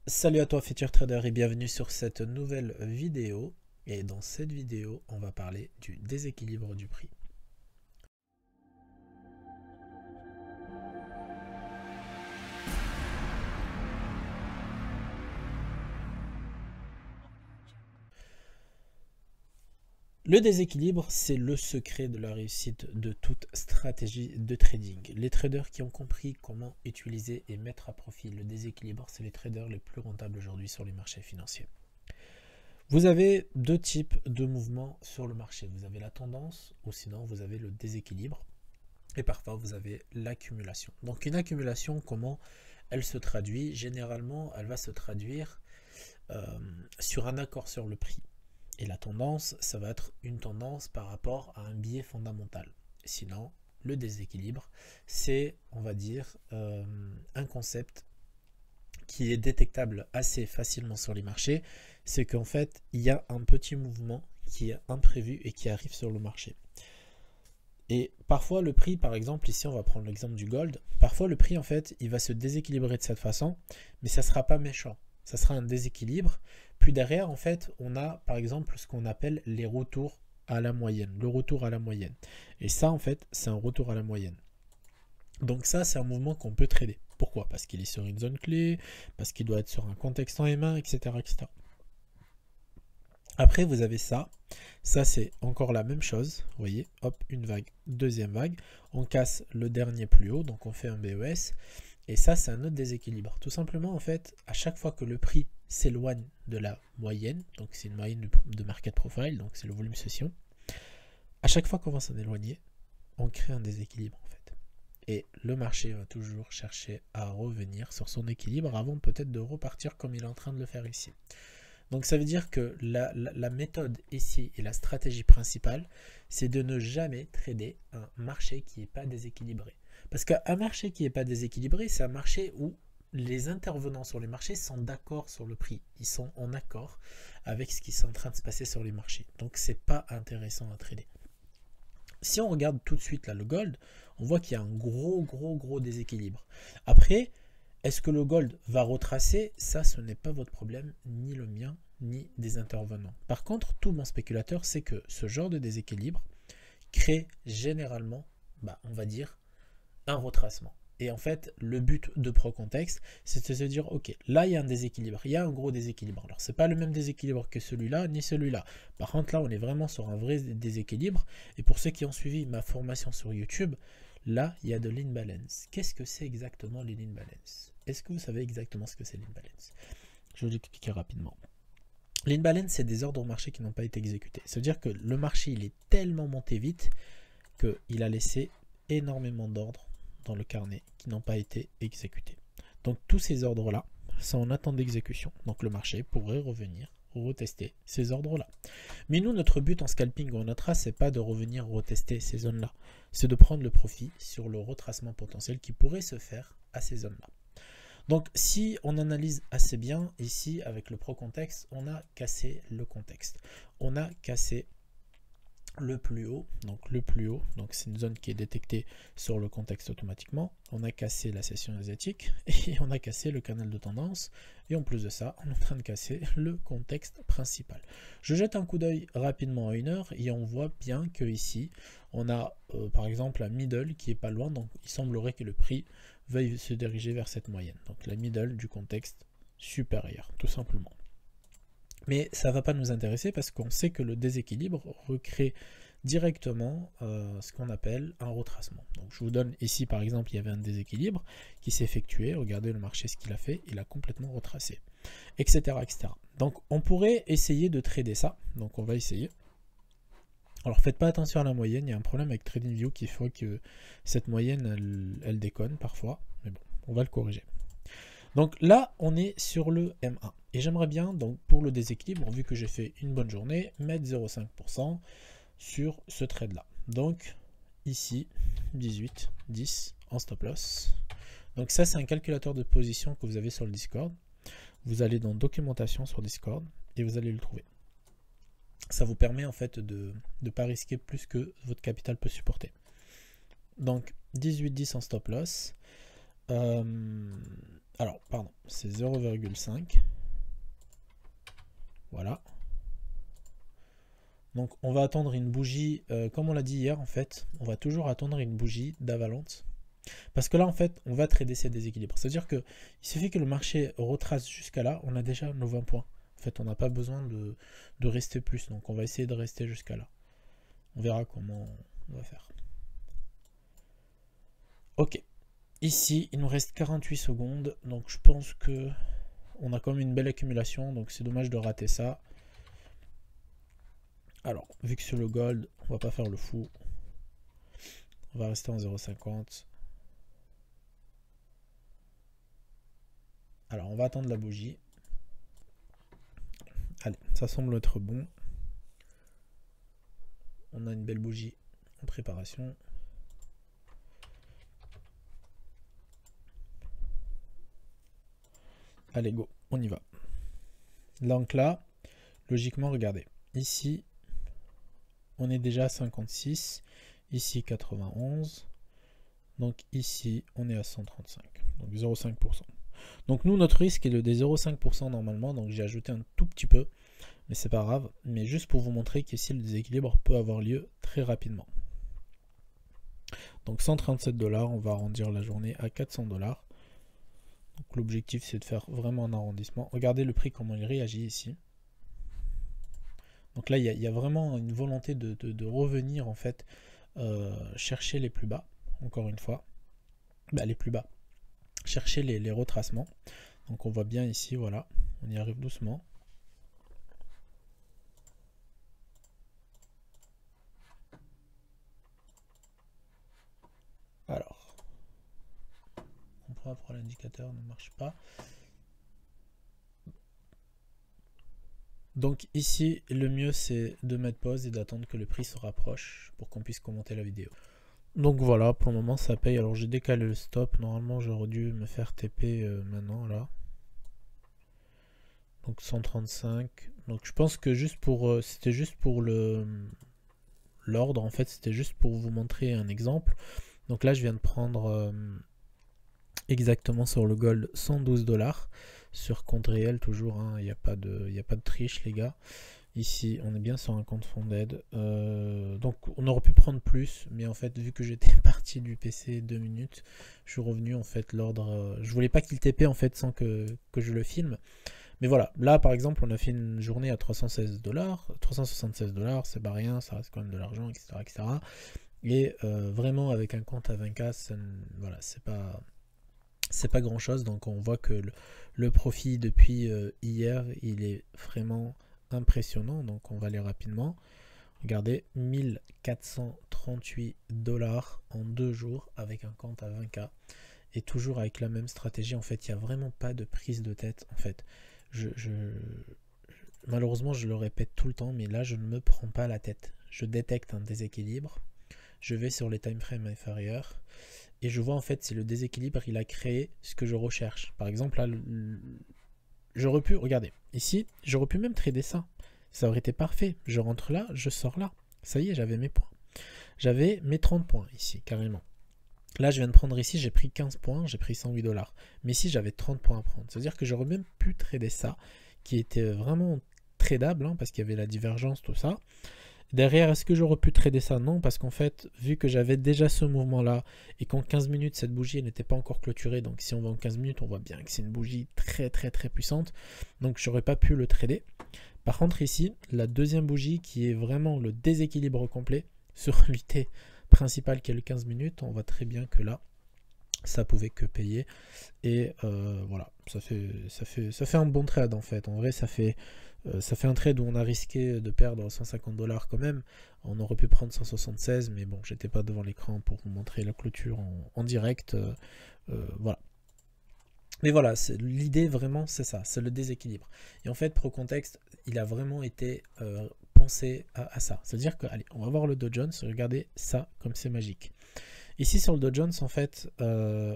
Salut à toi futur trader et bienvenue sur cette nouvelle vidéo. Et dans cette vidéo, on va parler du déséquilibre du prix. Le déséquilibre, c'est le secret de la réussite de toute stratégie de trading. Les traders qui ont compris comment utiliser et mettre à profit le déséquilibre, c'est les traders les plus rentables aujourd'hui sur les marchés financiers. Vous avez deux types de mouvements sur le marché. Vous avez la tendance ou sinon vous avez le déséquilibre. Et parfois vous avez l'accumulation. Donc une accumulation, comment elle se traduit? Généralement, elle va se traduire sur un accord sur le prix. Et la tendance, ça va être une tendance par rapport à un biais fondamental. Sinon, le déséquilibre, c'est, on va dire, un concept qui est détectable assez facilement sur les marchés. C'est qu'en fait, il y a un petit mouvement qui est imprévu et qui arrive sur le marché. Et parfois le prix, par exemple, ici on va prendre l'exemple du gold, parfois le prix en fait il va se déséquilibrer de cette façon, mais ça ne sera pas méchant, ça sera un déséquilibre. Puis derrière en fait on a par exemple ce qu'on appelle les retours à la moyenne, le retour à la moyenne. Et ça en fait c'est un retour à la moyenne. Donc ça c'est un mouvement qu'on peut trader. Pourquoi? Parce qu'il est sur une zone clé, parce qu'il doit être sur un contexte en M1, etc. etc. Après, vous avez ça. Ça, c'est encore la même chose. Vous voyez, hop, une vague, deuxième vague. On casse le dernier plus haut, donc on fait un BES. Et ça, c'est un autre déséquilibre. Tout simplement, en fait, à chaque fois que le prix s'éloigne de la moyenne, donc c'est une moyenne de market profile, donc c'est le volume session, à chaque fois qu'on va s'en éloigner, on crée un déséquilibre, en fait. Et le marché va toujours chercher à revenir sur son équilibre avant peut-être de repartir comme il est en train de le faire ici. Donc ça veut dire que la méthode ici et la stratégie principale, c'est de ne jamais trader un marché qui n'est pas déséquilibré. Parce qu'un marché qui n'est pas déséquilibré, c'est un marché où les intervenants sur les marchés sont d'accord sur le prix. Ils sont en accord avec ce qui est en train de se passer sur les marchés. Donc c'est pas intéressant à trader. Si on regarde tout de suite là le gold, on voit qu'il y a un gros déséquilibre. Après, est-ce que le gold va retracer? Ça, ce n'est pas votre problème, ni le mien, ni des intervenants. Par contre, tout bon spéculateur sait que ce genre de déséquilibre crée généralement, on va dire, un retracement. Et en fait, le but de ProContext, c'est de se dire, ok, là, il y a un déséquilibre, il y a un gros déséquilibre. Alors, c'est pas le même déséquilibre que celui-là, ni celui-là. Par contre, là, on est vraiment sur un vrai déséquilibre. Et pour ceux qui ont suivi ma formation sur YouTube, là, il y a de l'imbalance. Qu'est-ce que c'est exactement l'imbalance? Est-ce que vous savez exactement ce que c'est l'imbalance? Je vais vous expliquer rapidement. L'imbalance, c'est des ordres au marché qui n'ont pas été exécutés. C'est-à-dire que le marché, il est tellement monté vite qu'il a laissé énormément d'ordres dans le carnet qui n'ont pas été exécutés. Donc tous ces ordres-là sont en attente d'exécution. Donc le marché pourrait revenir retester ces ordres-là. Mais nous, notre but en scalping ou en intra, c'est pas de revenir retester ces zones-là. C'est de prendre le profit sur le retracement potentiel qui pourrait se faire à ces zones-là. Donc si on analyse assez bien, ici avec le ProContext, on a cassé le contexte. On a cassé le plus haut, donc c'est une zone qui est détectée sur le contexte automatiquement. On a cassé la session asiatique et on a cassé le canal de tendance. Et en plus de ça, on est en train de casser le contexte principal. Je jette un coup d'œil rapidement à 1 heure et on voit bien que ici, on a par exemple la middle qui est pas loin, donc il semblerait que le prix veuille se diriger vers cette moyenne. Donc la middle du contexte supérieur, tout simplement. Mais ça ne va pas nous intéresser parce qu'on sait que le déséquilibre recrée directement ce qu'on appelle un retracement. Donc je vous donne ici par exemple, il y avait un déséquilibre qui s'est effectué, regardez le marché ce qu'il a fait, il a complètement retracé, etc., etc. Donc on pourrait essayer de trader ça, donc on va essayer. Alors faites pas attention à la moyenne, il y a un problème avec TradingView qui fait que cette moyenne elle déconne parfois, mais bon, on va le corriger. Donc là, on est sur le M1. Et j'aimerais bien, donc pour le déséquilibre, vu que j'ai fait une bonne journée, mettre 0,5% sur ce trade-là. Donc ici, 18, 10 en stop loss. Donc ça, c'est un calculateur de position que vous avez sur le Discord. Vous allez dans documentation sur Discord et vous allez le trouver. Ça vous permet en fait de ne pas risquer plus que votre capital peut supporter. Donc 18, 10 en stop loss. Alors, pardon, c'est 0,5. Voilà. Donc on va attendre une bougie, comme on l'a dit hier en fait, on va toujours attendre une bougie d'Avalance. Parce que là en fait, on va trader ces déséquilibres. C'est-à-dire que il suffit que le marché retrace jusqu'à là, on a déjà nos 20 points. En fait, on n'a pas besoin de rester plus. Donc on va essayer de rester jusqu'à là. On verra comment on va faire. Ok. Ici, il nous reste 48 secondes. Donc je pense que on a quand même une belle accumulation. Donc c'est dommage de rater ça. Alors, vu que c'est le gold, on va pas faire le fou. On va rester en 0,50. Alors, on va attendre la bougie. Allez, ça semble être bon. On a une belle bougie en préparation. Allez, go, on y va. Donc là, logiquement, regardez. Ici, on est déjà à 56. Ici, 91. Donc ici, on est à 135. Donc 0,5%. Donc nous, notre risque est de des 0,5% normalement. Donc j'ai ajouté un tout petit peu. Mais c'est pas grave. Mais juste pour vous montrer qu'ici, le déséquilibre peut avoir lieu très rapidement. Donc 137 $, on va arrondir la journée à 400 $. Donc l'objectif, c'est de faire vraiment un arrondissement. Regardez le prix, comment il réagit ici. Donc là, il y a vraiment une volonté de revenir en fait chercher les plus bas, encore une fois. Les plus bas. Chercher les retracements. Donc on voit bien ici, voilà, on y arrive doucement. Alors, on comprend pourquoi l'indicateur ne marche pas. Donc ici, le mieux c'est de mettre pause et d'attendre que le prix se rapproche pour qu'on puisse commenter la vidéo. Donc voilà, pour le moment ça paye. Alors j'ai décalé le stop. Normalement j'aurais dû me faire TP maintenant là. Donc 135. Donc je pense que juste pour c'était juste pour l'ordre. En fait c'était juste pour vous montrer un exemple. Donc là je viens de prendre exactement sur le gold 112 $. Sur compte réel toujours. Il n'y a pas de triche les gars. Ici, on est bien sur un compte funded. Donc, on aurait pu prendre plus, mais en fait, vu que j'étais parti du PC 2 minutes, je suis revenu en fait l'ordre. Je voulais pas qu'il TP en fait sans que je le filme. Mais voilà, là par exemple, on a fait une journée à 316 $, 376 $, c'est pas rien, ça reste quand même de l'argent, etc., etc. Et vraiment, avec un compte à 20K, voilà, c'est pas grand chose. Donc, on voit que le profit depuis hier, il est vraiment impressionnant. Donc on va aller rapidement. Regardez, 1438 $ en 2 jours avec un compte à 20K et toujours avec la même stratégie. En fait, il n'y a vraiment pas de prise de tête. En fait, malheureusement, je le répète tout le temps, mais là, je ne me prends pas la tête. Je détecte un déséquilibre. Je vais sur les time frames inférieurs et je vois en fait si le déséquilibre il a créé ce que je recherche. Par exemple, là, j'aurais pu, regardez, ici, j'aurais pu même trader ça. Ça aurait été parfait. Je rentre là, je sors là. Ça y est, j'avais mes points. J'avais mes 30 points ici, carrément. Là, je viens de prendre ici, j'ai pris 15 points, j'ai pris 108 $. Mais ici, j'avais 30 points à prendre. C'est-à-dire que j'aurais même pu trader ça, qui était vraiment tradable, parce qu'il y avait la divergence, tout ça. Derrière, est-ce que j'aurais pu trader ça? Non, parce qu'en fait, vu que j'avais déjà ce mouvement-là, et qu'en 15 minutes, cette bougie n'était pas encore clôturée, donc si on va en 15 minutes, on voit bien que c'est une bougie très très très puissante, donc j'aurais pas pu le trader. Par contre ici, la deuxième bougie qui est vraiment le déséquilibre complet sur l'unité principale qui est le 15 minutes, on voit très bien que là, ça pouvait que payer. Et voilà, ça fait un bon trade en fait. En vrai, ça fait un trade où on a risqué de perdre 150 $ quand même. On aurait pu prendre 176, mais bon, j'étais pas devant l'écran pour vous montrer la clôture en direct. Voilà. Mais voilà, l'idée vraiment c'est ça, c'est le déséquilibre. Et en fait, ProContext, il a vraiment été pensé à ça. C'est-à-dire que, allez, on va voir le Dow Jones, regardez ça comme c'est magique. Ici sur le Dow Jones, en fait,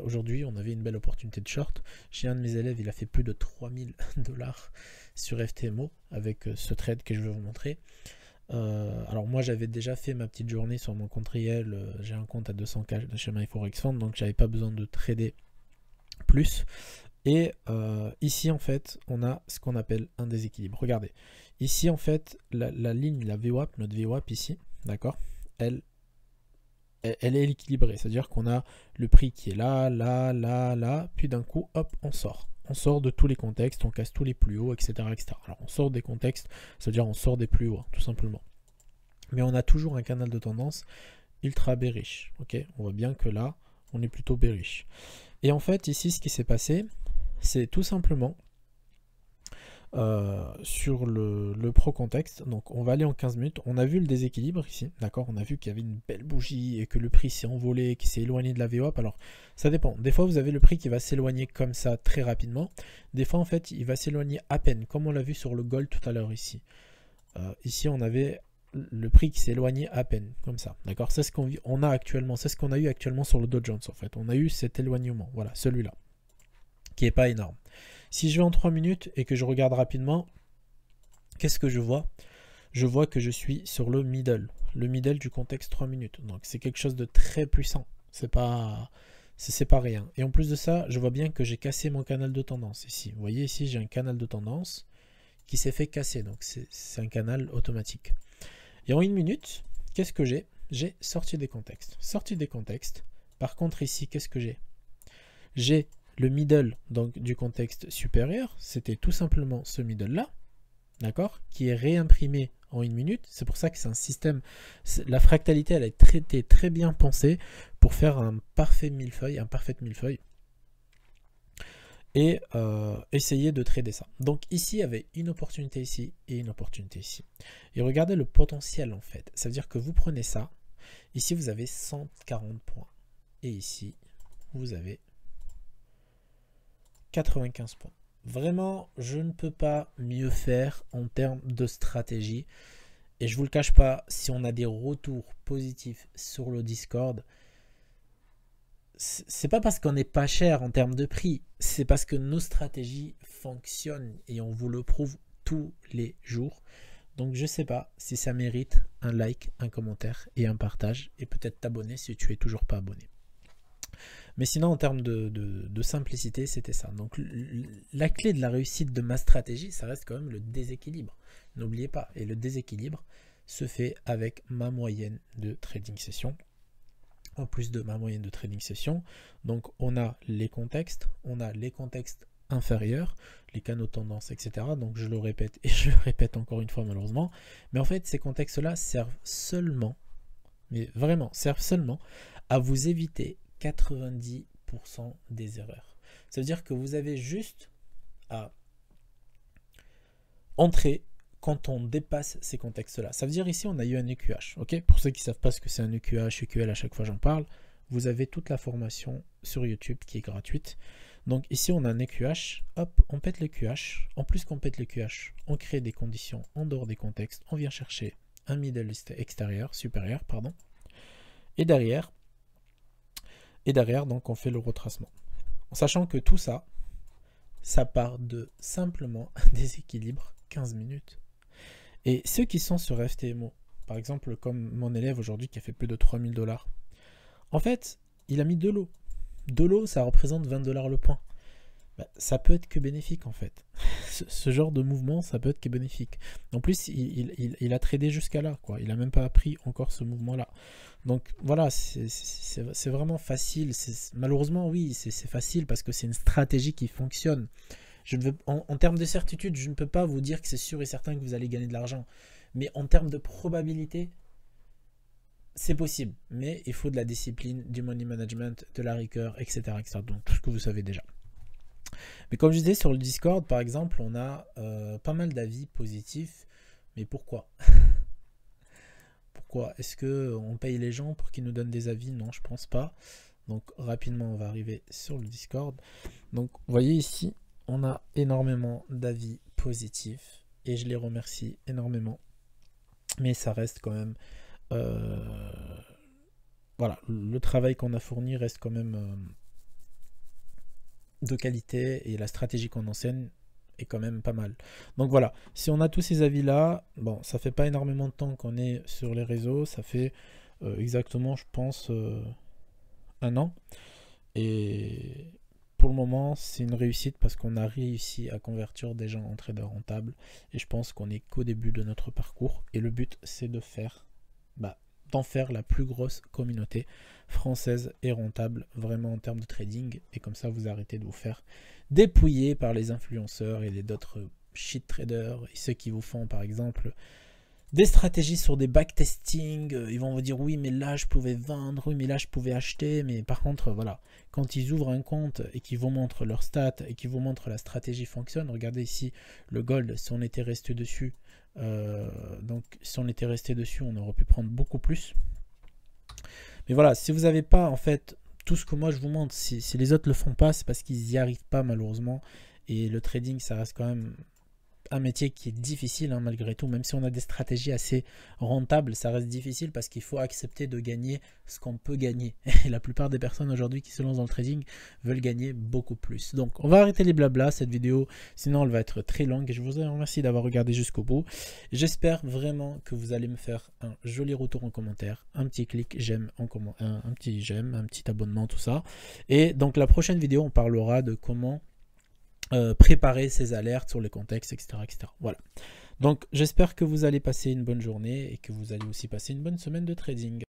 aujourd'hui, on avait une belle opportunité de short. Chez un de mes élèves, il a fait plus de 3000 $ sur FTMO avec ce trade que je vais vous montrer. Alors moi, j'avais déjà fait ma petite journée sur mon compte réel. J'ai un compte à 200K de chez MyForexFund, donc j'avais pas besoin de trader plus. Et ici, en fait, on a ce qu'on appelle un déséquilibre. Regardez, ici, en fait, la ligne, la VWAP, notre VWAP ici, d'accord, elle est équilibrée. C'est-à-dire qu'on a le prix qui est là, là, là, là, puis d'un coup, hop, on sort. On sort de tous les contextes, on casse tous les plus hauts, etc., etc. Alors, on sort des contextes, c'est-à-dire on sort des plus hauts, tout simplement. Mais on a toujours un canal de tendance ultra bearish. Ok, on voit bien que là, on est plutôt bearish. Et en fait, ici, ce qui s'est passé, c'est tout simplement sur le pro contexte. Donc, on va aller en 15 minutes. On a vu le déséquilibre ici, d'accord. On a vu qu'il y avait une belle bougie et que le prix s'est envolé, qu'il s'est éloigné de la VWAP. Alors, ça dépend. Des fois, vous avez le prix qui va s'éloigner comme ça très rapidement. Des fois, en fait, il va s'éloigner à peine, comme on l'a vu sur le gold tout à l'heure ici. Ici, on avait le prix qui s'est éloigné à peine, comme ça, d'accord. C'est ce qu'on a actuellement, c'est ce qu'on a eu actuellement sur le Dow Jones, en fait. On a eu cet éloignement, voilà, celui-là, qui n'est pas énorme. Si je vais en 3 minutes et que je regarde rapidement, qu'est-ce que je vois? Je vois que je suis sur le middle du contexte 3 minutes. Donc, c'est quelque chose de très puissant. C'est pas rien. Et en plus de ça, je vois bien que j'ai cassé mon canal de tendance ici. Vous voyez, ici, j'ai un canal de tendance qui s'est fait casser. Donc, c'est un canal automatique. Et en 1 minute, qu'est-ce que j'ai? J'ai sorti des contextes. Sorti des contextes. Par contre, ici, qu'est-ce que j'ai? J'ai le middle donc, du contexte supérieur. C'était tout simplement ce middle-là, d'accord, qui est réimprimé en 1 minute. C'est pour ça que c'est un système. La fractalité, elle a été très bien pensée pour faire un parfait millefeuille, et essayer de trader ça. Donc ici, il y avait une opportunité ici et une opportunité ici. Et regardez le potentiel en fait. Ça veut dire que vous prenez ça. Ici, vous avez 140 points. Et ici, vous avez 95 points. Vraiment, je ne peux pas mieux faire en termes de stratégie. Et je ne vous le cache pas, si on a des retours positifs sur le Discord, c'est pas parce qu'on n'est pas cher en termes de prix, c'est parce que nos stratégies fonctionnent et on vous le prouve tous les jours. Donc je sais pas si ça mérite un like, un commentaire et un partage, et peut-être t'abonner si tu es toujours pas abonné. Mais sinon, en termes de simplicité, c'était ça. Donc la clé de la réussite de ma stratégie, ça reste quand même le déséquilibre. N'oubliez pas, et le déséquilibre se fait avec ma moyenne de trading session. En plus de ma moyenne de trading session, donc on a les contextes inférieurs, les canaux tendance, etc. Donc je le répète et je le répète encore une fois malheureusement, mais en fait ces contextes-là servent seulement, mais vraiment servent seulement à vous éviter 90% des erreurs. Ça veut dire que vous avez juste à entrer quand on dépasse ces contextes-là. Ça veut dire ici, on a eu un EQH. Ok, pour ceux qui ne savent pas ce que c'est un EQH, EQL, à chaque fois j'en parle, vous avez toute la formation sur YouTube qui est gratuite. Donc ici, on a un EQH. Hop, on pète l'EQH. En plus qu'on pète l'EQH, on crée des conditions en dehors des contextes. On vient chercher un middle supérieur, pardon. Et derrière, donc, on fait le retracement. En sachant que tout ça, ça part de simplement un déséquilibre 15 minutes. Et ceux qui sont sur FTMO, par exemple comme mon élève aujourd'hui qui a fait plus de 3000 $, en fait, il a mis de l'eau. De l'eau, ça représente 20 $ le point. Bah, ça peut être que bénéfique en fait. Ce genre de mouvement, ça peut être que bénéfique. En plus, il a tradé jusqu'à là, quoi. Il n'a même pas appris encore ce mouvement-là. Donc voilà, c'est vraiment facile. Malheureusement, oui, c'est facile parce que c'est une stratégie qui fonctionne. En termes de certitude, je ne peux pas vous dire que c'est sûr et certain que vous allez gagner de l'argent. Mais en termes de probabilité, c'est possible. Mais il faut de la discipline, du money management, de la rigueur, etc., etc. Donc tout ce que vous savez déjà. Mais comme je disais sur le Discord, par exemple, on a pas mal d'avis positifs. Mais pourquoi? Pourquoi? Est-ce qu'on paye les gens pour qu'ils nous donnent des avis? Non, je pense pas. Donc rapidement, on va arriver sur le Discord. Donc vous voyez ici, on a énormément d'avis positifs et je les remercie énormément. Mais ça reste quand même... voilà, le travail qu'on a fourni reste quand même de qualité et la stratégie qu'on enseigne est quand même pas mal. Donc voilà, si on a tous ces avis-là, bon, ça fait pas énormément de temps qu'on est sur les réseaux, ça fait exactement, je pense, 1 an. Et pour le moment, c'est une réussite parce qu'on a réussi à convertir des gens en traders rentables. Et je pense qu'on n'est qu'au début de notre parcours. Et le but, c'est de faire, d'en faire la plus grosse communauté française et rentable, vraiment en termes de trading. Et comme ça, vous arrêtez de vous faire dépouiller par les influenceurs et d'autres shit traders. Et ceux qui vous font, par exemple, des stratégies sur des backtesting, ils vont vous dire oui mais là je pouvais vendre, oui mais là je pouvais acheter, mais par contre voilà, quand ils ouvrent un compte et qu'ils vous montrent leurs stats et qu'ils vous montrent la stratégie fonctionne, regardez ici le gold, si on était resté dessus, donc si on était resté dessus on aurait pu prendre beaucoup plus. Mais voilà, si vous n'avez pas en fait tout ce que moi je vous montre, si les autres le font pas, c'est parce qu'ils n'y arrivent pas malheureusement, et le trading ça reste quand même un métier qui est difficile malgré tout, même si on a des stratégies assez rentables, ça reste difficile parce qu'il faut accepter de gagner ce qu'on peut gagner. Et la plupart des personnes aujourd'hui qui se lancent dans le trading veulent gagner beaucoup plus. Donc on va arrêter les blabla, cette vidéo, sinon elle va être très longue. Et je vous remercie d'avoir regardé jusqu'au bout. J'espère vraiment que vous allez me faire un joli retour en commentaire, un petit clic j'aime, un petit j'aime, un petit abonnement, tout ça. Et donc la prochaine vidéo, on parlera de comment préparer ces alertes sur les contextes, etc., etc. Voilà. Donc, j'espère que vous allez passer une bonne journée et que vous allez aussi passer une bonne semaine de trading.